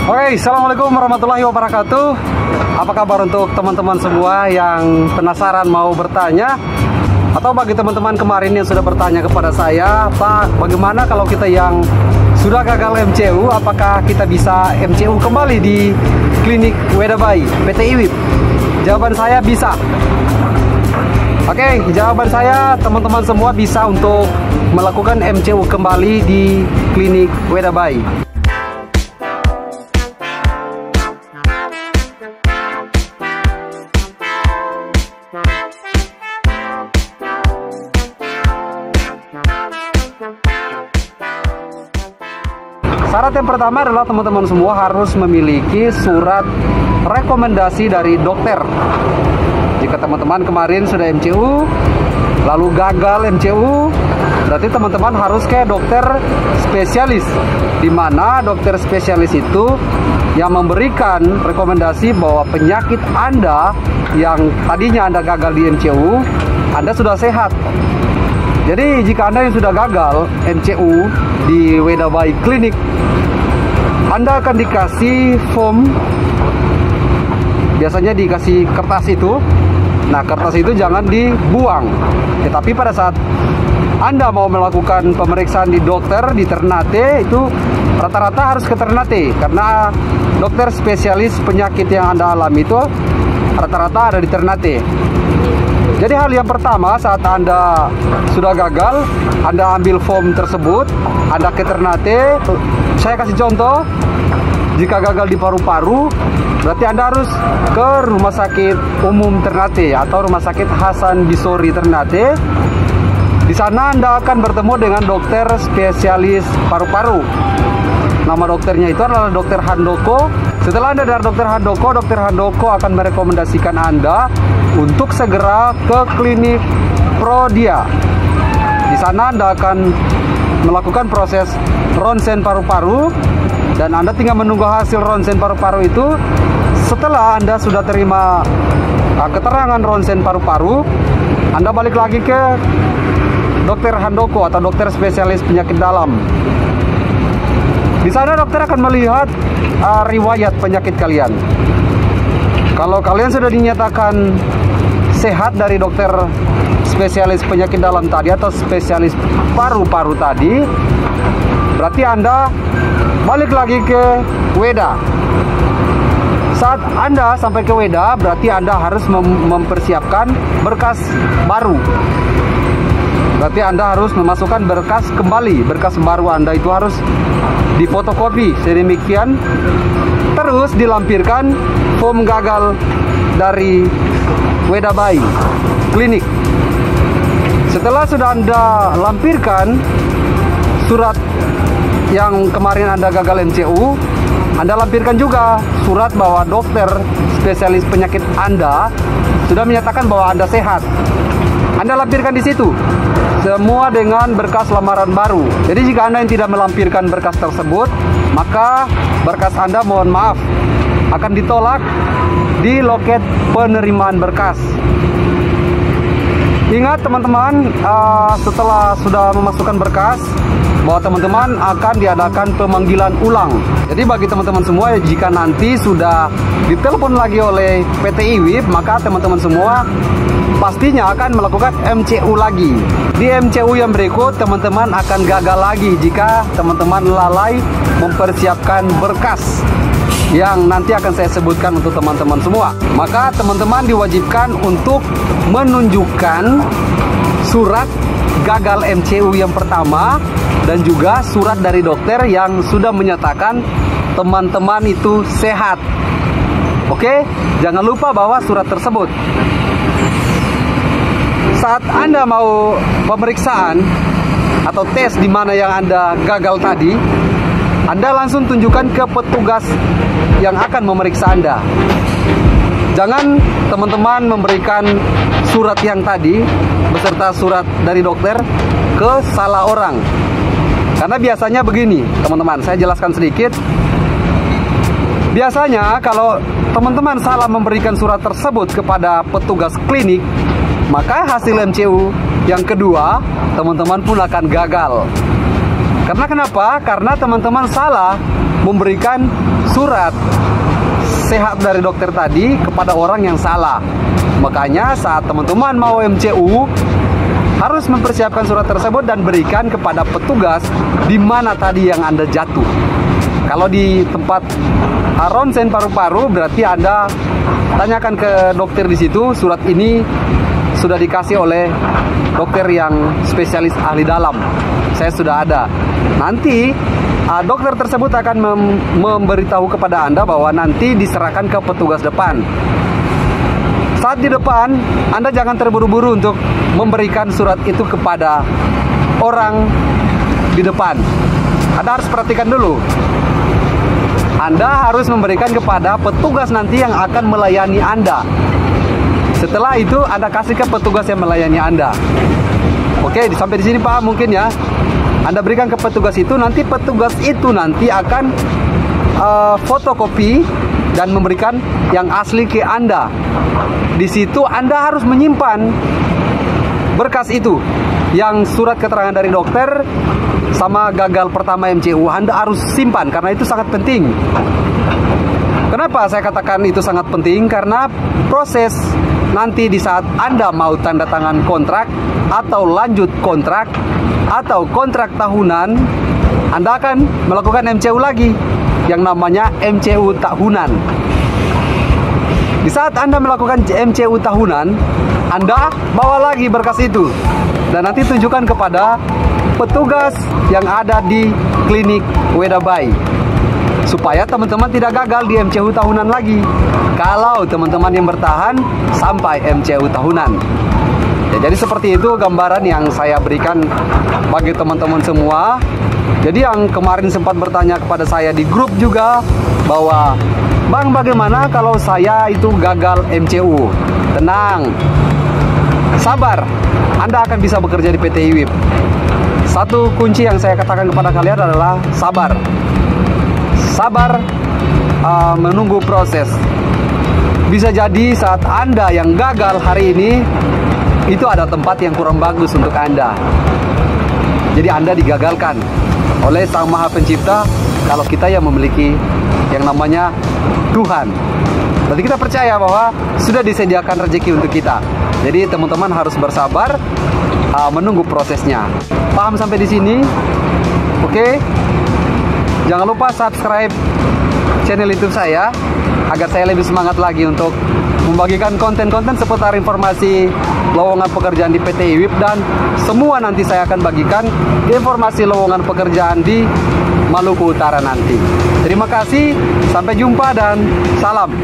Oke, assalamualaikum warahmatullahi wabarakatuh. Apa kabar untuk teman-teman semua yang penasaran mau bertanya? Atau bagi teman-teman kemarin yang sudah bertanya kepada saya, Pak, bagaimana kalau kita yang sudah gagal MCU, apakah kita bisa MCU kembali di klinik Weda Bayi PT IWIP? Jawaban saya bisa. Oke, jawaban saya teman-teman semua bisa untuk melakukan MCU kembali di klinik Weda Bayi. Syarat yang pertama adalah teman-teman semua harus memiliki surat rekomendasi dari dokter. Jika teman-teman kemarin sudah MCU, lalu gagal MCU, berarti teman-teman harus ke dokter spesialis, di mana dokter spesialis itu yang memberikan rekomendasi bahwa penyakit Anda yang tadinya Anda gagal di MCU, Anda sudah sehat. Jadi jika Anda yang sudah gagal MCU di Weda Bayi Klinik, Anda akan dikasih form, biasanya dikasih kertas itu. Nah, kertas itu jangan dibuang. Tetapi pada saat Anda mau melakukan pemeriksaan di dokter di Ternate, itu rata-rata harus ke Ternate, karena dokter spesialis penyakit yang Anda alami itu rata-rata ada di Ternate. Jadi hal yang pertama saat Anda sudah gagal, Anda ambil form tersebut, Anda ke Ternate. Saya kasih contoh, jika gagal di paru-paru, berarti Anda harus ke Rumah Sakit Umum Ternate atau Rumah Sakit Hasan Bisori Ternate. Di sana Anda akan bertemu dengan dokter spesialis paru-paru. Nama dokternya itu adalah Dokter Handoko. Setelah Anda dari Dokter Handoko akan merekomendasikan Anda untuk segera ke klinik Prodia. Di sana Anda akan melakukan proses ronsen paru-paru dan Anda tinggal menunggu hasil ronsen paru-paru itu. Setelah Anda sudah terima keterangan ronsen paru-paru, Anda balik lagi ke Dokter Handoko atau dokter spesialis penyakit dalam. Di sana dokter akan melihat riwayat penyakit kalian. Kalau kalian sudah dinyatakan sehat dari dokter spesialis penyakit dalam tadi atau spesialis paru-paru tadi, berarti Anda balik lagi ke Weda. Saat Anda sampai ke Weda, berarti Anda harus mempersiapkan berkas baru. Berarti Anda harus memasukkan berkas kembali. Berkas baru Anda itu harus difotokopi sedemikian, terus dilampirkan form gagal dari Weda Bayi Klinik. Setelah sudah Anda lampirkan surat yang kemarin Anda gagal MCU, Anda lampirkan juga surat bahwa dokter spesialis penyakit Anda sudah menyatakan bahwa Anda sehat. Anda lampirkan di situ semua dengan berkas lamaran baru. Jadi jika Anda yang tidak melampirkan berkas tersebut, maka berkas Anda, mohon maaf, akan ditolak di loket penerimaan berkas. Ingat teman-teman, setelah sudah memasukkan berkas, bahwa teman-teman akan diadakan pemanggilan ulang. Jadi bagi teman-teman semua, jika nanti sudah ditelepon lagi oleh PT IWIP, maka teman-teman semua pastinya akan melakukan MCU lagi. Di MCU yang berikut, teman-teman akan gagal lagi jika teman-teman lalai mempersiapkan berkas yang nanti akan saya sebutkan untuk teman-teman semua. Maka teman-teman diwajibkan untuk menunjukkan surat gagal MCU yang pertama dan juga surat dari dokter yang sudah menyatakan teman-teman itu sehat. Oke, jangan lupa bawa surat tersebut. Saat Anda mau pemeriksaan atau tes di mana yang Anda gagal tadi, Anda langsung tunjukkan ke petugas yang akan memeriksa Anda. Jangan teman-teman memberikan surat yang tadi beserta surat dari dokter ke salah orang. Karena biasanya begini, teman-teman, saya jelaskan sedikit. Biasanya kalau teman-teman salah memberikan surat tersebut kepada petugas klinik, maka hasil MCU yang kedua teman-teman pun akan gagal. Karena kenapa? Karena teman-teman salah memberikan surat sehat dari dokter tadi kepada orang yang salah. Makanya saat teman-teman mau MCU, harus mempersiapkan surat tersebut dan berikan kepada petugas di mana tadi yang Anda jatuh. Kalau di tempat ronsen paru-paru, berarti Anda tanyakan ke dokter di situ, surat ini sudah dikasih oleh dokter yang spesialis ahli dalam. Saya sudah ada. Nanti dokter tersebut akan memberitahu kepada Anda bahwa nanti diserahkan ke petugas depan. Saat di depan, Anda jangan terburu-buru untuk memberikan surat itu kepada orang di depan. Anda harus perhatikan dulu. Anda harus memberikan kepada petugas nanti yang akan melayani Anda. Setelah itu Anda kasih ke petugas yang melayani Anda. Oke, sampai di sini paham mungkin ya. Anda berikan ke petugas itu, nanti petugas itu nanti akan fotokopi dan memberikan yang asli ke Anda. Di situ Anda harus menyimpan berkas itu, yang surat keterangan dari dokter sama gagal pertama MCU. Anda harus simpan karena itu sangat penting. Kenapa saya katakan itu sangat penting? Karena proses nanti di saat Anda mau tanda tangan kontrak atau lanjut kontrak atau kontrak tahunan, Anda akan melakukan MCU lagi yang namanya MCU tahunan. Di saat Anda melakukan MCU tahunan, Anda bawa lagi berkas itu dan nanti tunjukkan kepada petugas yang ada di klinik Wedabai, supaya teman-teman tidak gagal di MCU tahunan lagi. Kalau teman-teman yang bertahan sampai MCU tahunan. Ya, jadi seperti itu gambaran yang saya berikan bagi teman-teman semua. Jadi yang kemarin sempat bertanya kepada saya di grup juga bahwa, Bang, bagaimana kalau saya itu gagal MCU? Tenang, sabar, Anda akan bisa bekerja di PT IWIP. Satu kunci yang saya katakan kepada kalian adalah sabar. Sabar menunggu proses. Bisa jadi saat Anda yang gagal hari ini, itu ada tempat yang kurang bagus untuk Anda. Jadi Anda digagalkan oleh Sang Maha Pencipta kalau kita yang memiliki yang namanya Tuhan. Berarti kita percaya bahwa sudah disediakan rezeki untuk kita. Jadi teman-teman harus bersabar menunggu prosesnya. Paham sampai di sini? Oke? Jangan lupa subscribe channel YouTube saya agar saya lebih semangat lagi untuk membagikan konten-konten seputar informasi lowongan pekerjaan di PT IWIP, dan semua nanti saya akan bagikan informasi lowongan pekerjaan di Maluku Utara nanti. Terima kasih, sampai jumpa dan salam.